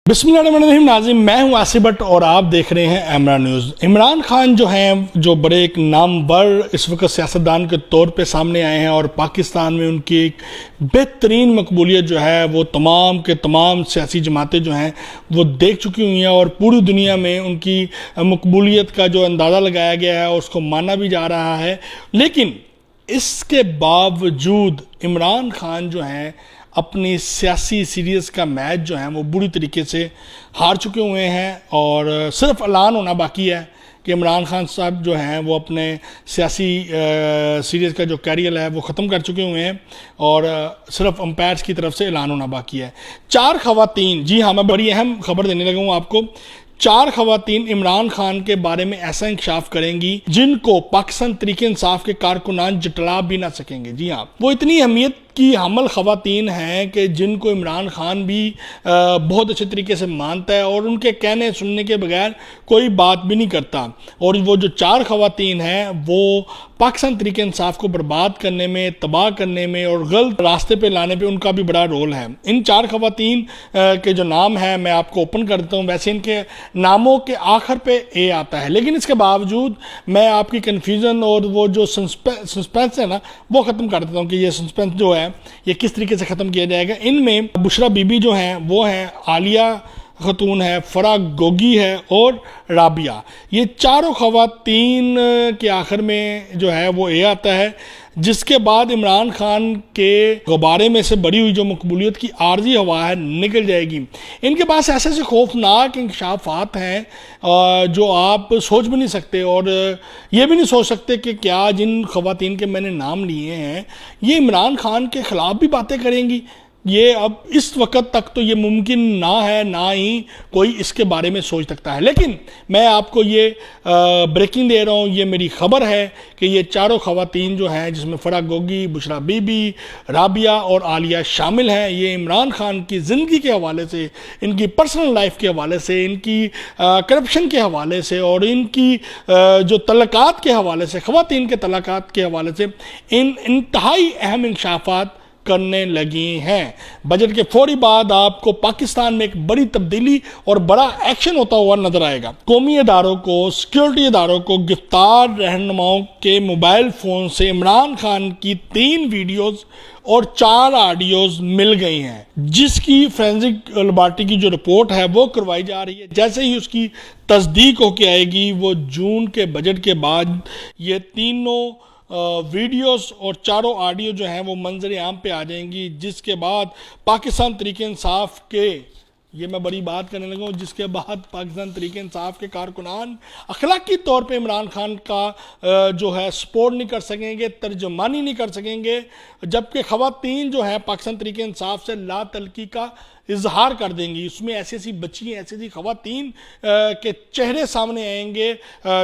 بسم اللہ الرحمن الرحیم ناظرین، میں ہوں آصف بٹ اور آپ دیکھ رہے ہیں ایمرا نیوز۔ عمران خان جو ہیں جو بڑے ایک نامور اس وقت سیاستدان کے طور پہ سامنے آئے ہیں اور پاکستان میں ان کی ایک بہترین مقبولیت جو ہے وہ تمام کے تمام سیاسی جماعتیں جو ہیں وہ دیکھ چکی ہوئی ہیں اور پوری دنیا میں ان کی مقبولیت کا جو اندازہ لگایا گیا ہے اور اس کو مانا بھی جا رہا ہے۔ لیکن اس کے باوجود عمران خان جو ہیں اپنی سیاسی سیریز کا میچ جو ہے وہ بری طریقے سے ہار چکے ہوئے ہیں اور صرف اعلان ہونا باقی ہے کہ عمران خان صاحب جو ہیں وہ اپنے سیاسی سیریز کا جو کیریئر ہے وہ ختم کر چکے ہوئے ہیں اور صرف امپائرز کی طرف سے اعلان ہونا باقی ہے۔ 4 خواتین، جی ہاں میں بڑی اہم خبر دینے لگا ہوں آپ کو، 4 خواتین عمران خان کے بارے میں ایسا انکشاف کریں گی جن کو پاکستان تحریک انصاف کے کارکنان جٹلا بھی نہ سکیں گے۔ جی ہاں، وہ اتنی اہمیت کی حامل خواتین ہیں کہ جن کو عمران خان بھی بہت اچھے طریقے سے مانتا ہے اور ان کے کہنے سننے کے بغیر کوئی بات بھی نہیں کرتا، اور وہ جو 4 خواتین ہیں وہ پاکستان تحریک انصاف کو برباد کرنے میں، تباہ کرنے میں اور غلط راستے پہ لانے پہ ان کا بھی بڑا رول ہے۔ ان 4 خواتین کے جو نام ہیں میں آپ کو اوپن کر دیتا ہوں، ویسے ان کے ناموں کے آخر پہ اے آتا ہے، لیکن اس کے باوجود میں آپ کی کنفیوژن اور وہ جو سسپینس ہے نا وہ ختم کر دیتا ہوں کہ یہ سسپینس جو ہے یہ کس طریقے سے ختم کیا جائے گا۔ ان میں بشرا بی بی جو ہیں وہ ہیں، عالیہ خاتون ہے، فرا گوگی ہے اور رابعہ۔ یہ 4 خواتین کے آخر میں جو ہے وہ اے آتا ہے، جس کے بعد عمران خان کے غبارے میں سے بڑی ہوئی جو مقبولیت کی عارضی ہوا ہے نکل جائے گی۔ ان کے پاس ایسے خوفناک انکشافات ہیں جو آپ سوچ بھی نہیں سکتے، اور یہ بھی نہیں سوچ سکتے کہ کیا جن خواتین کے میں نے نام لیے ہیں یہ عمران خان کے خلاف بھی باتیں کریں گی۔ یہ اب اس وقت تک تو یہ ممکن نہ ہے، نہ ہی کوئی اس کے بارے میں سوچ سکتا ہے، لیکن میں آپ کو یہ بریکنگ دے رہا ہوں، یہ میری خبر ہے کہ یہ 4 خواتین جو ہیں جس میں فرا گوگی، بشرا بی بی، رابعہ اور عالیہ شامل ہیں، یہ عمران خان کی زندگی کے حوالے سے، ان کی پرسنل لائف کے حوالے سے، ان کی کرپشن کے حوالے سے اور ان کی جو تعلقات کے حوالے سے، خواتین کے تعلقات کے حوالے سے ان انتہائی اہم انکشافات کرنے لگی ہیں۔ بجٹ کے فوری بعد آپ کو پاکستان میں ایک بڑی تبدیلی اور بڑا ایکشن ہوتا ہوا نظر آئے گا۔ قومی اداروں کو، سیکیورٹی اداروں کو گرفتار رہنماؤں کے موبائل فون سے عمران خان کی 3 ویڈیوز اور 4 آڈیوز مل گئی ہیں، جس کی فورینسک لیبارٹری کی جو رپورٹ ہے وہ کروائی جا رہی ہے۔ جیسے ہی اس کی تصدیق ہو کے آئے گی وہ جون کے بجٹ کے بعد یہ تینوں ویڈیوز اور 4 آڈیو جو ہیں وہ منظر عام پہ آ جائیں گی، جس کے بعد پاکستان تحریک انصاف کے، یہ میں بڑی بات کرنے لگا ہوں، جس کے بعد پاکستان تحریک انصاف کے کارکنان اخلاقی طور پہ عمران خان کا جو ہے سپورٹ نہیں کر سکیں گے، ترجمانی نہیں کر سکیں گے، جبکہ خواتین جو ہیں پاکستان تحریک انصاف سے لا تعلقی کا اظہار کر دیں گی۔ اس میں ایسی بچیاں، ایسی خواتین کے چہرے سامنے آئیں گے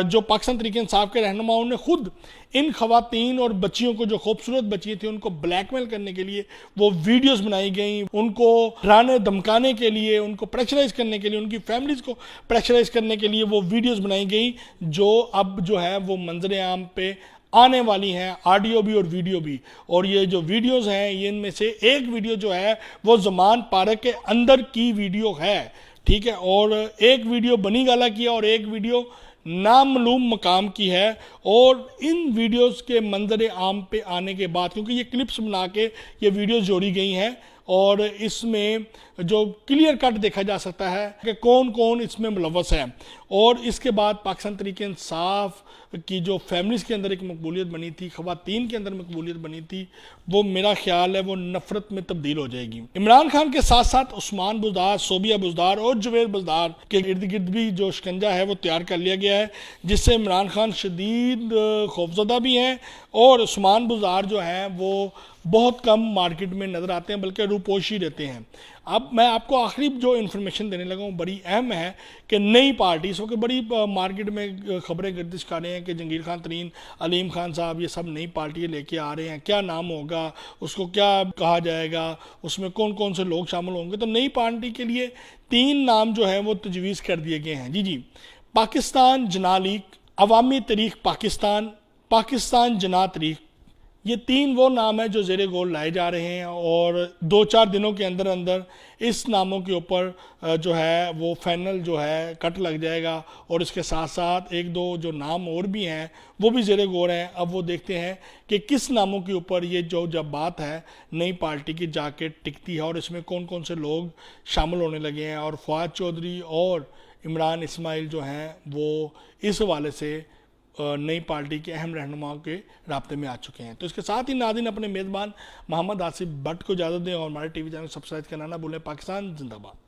جو پاکستان تحریک انصاف کے رہنماؤں نے خود ان خواتین اور بچیوں کو، جو خوبصورت بچی تھیں، ان کو بلیک میل کرنے کے لیے وہ ویڈیوز بنائی گئیں، ان کو ڈرانے دھمکانے کے لیے، ان کو پریشرائز کرنے کے لیے، ان کی فیملیز کو پریشرائز کرنے کے لیے وہ ویڈیوز بنائی گئیں، جو اب جو ہے وہ منظر عام پہ آنے والی ہیں، آڈیو بھی اور ویڈیو بھی۔ اور یہ جو ویڈیوز ہیں یہ ان میں سے ایک ویڈیو جو ہے وہ زمان پارک کے اندر کی ویڈیو ہے، ٹھیک ہے، اور ایک ویڈیو بنی گالا کی ہے اور ایک ویڈیو نامعلوم مقام کی ہے۔ اور ان ویڈیوز کے منظر عام پہ آنے کے بعد، کیونکہ یہ کلپس بنا کے یہ ویڈیوز جوڑی گئی ہیں اور اس میں جو کلیئر کٹ دیکھا جا سکتا ہے کہ کون کون اس میں ملوث ہے، اور اس کے بعد پاکستان تحریک انصاف کی جو فیملیز کے اندر ایک مقبولیت بنی تھی، خواتین کے اندر مقبولیت بنی تھی، وہ میرا خیال ہے وہ نفرت میں تبدیل ہو جائے گی۔ عمران خان کے ساتھ ساتھ عثمان بزدار، صوبیہ بزدار اور جویر بزدار کے ارد گرد بھی جو شکنجہ ہے وہ تیار کر لیا گیا ہے، جس سے عمران خان شدید خوفزدہ بھی ہیں، اور عثمان بزدار جو ہیں وہ بہت کم مارکیٹ میں نظر آتے ہیں، بلکہ روپوشی رہتے ہیں۔ اب میں آپ کو آخری جو انفارمیشن دینے لگا ہوں بڑی اہم ہے کہ نئی پارٹی، اس وقت بڑی مارکیٹ میں خبریں گردش کر رہے ہیں کہ جنگیر خان ترین، علیم خان صاحب یہ سب نئی پارٹی لے کے آ رہے ہیں، کیا نام ہوگا، اس کو کیا کہا جائے گا، اس میں کون کون سے لوگ شامل ہوں گے۔ تو نئی پارٹی کے لیے 3 نام جو ہے وہ تجویز کر دیے گئے ہیں۔ جی پاکستان جناح لیگ، عوامی تحریک پاکستان، پاکستان جناح تحریک، یہ 3 وہ نام ہیں جو زیر غور لائے جا رہے ہیں اور 2-4 دنوں کے اندر اندر اس ناموں کے اوپر جو ہے وہ فائنل جو ہے کٹ لگ جائے گا، اور اس کے ساتھ ساتھ 1-2 جو نام اور بھی ہیں وہ بھی زیر غور ہیں۔ اب وہ دیکھتے ہیں کہ کس ناموں کے اوپر یہ جو جب بات ہے نئی پارٹی کی جا کے ٹکتی ہے، اور اس میں کون کون سے لوگ شامل ہونے لگے ہیں، اور فواد چودھری اور عمران اسماعیل جو ہیں وہ اس حوالے سے نئی پارٹی کے اہم رہنماؤں کے رابطے میں آ چکے ہیں۔ تو اس کے ساتھ ہی ناظرین اپنے میزبان محمد آصف بٹ کو اجازت دیں، اور ہمارے ٹی وی چینل سبسکرائب کرنا نہ بھولیں۔ پاکستان زندہ باد۔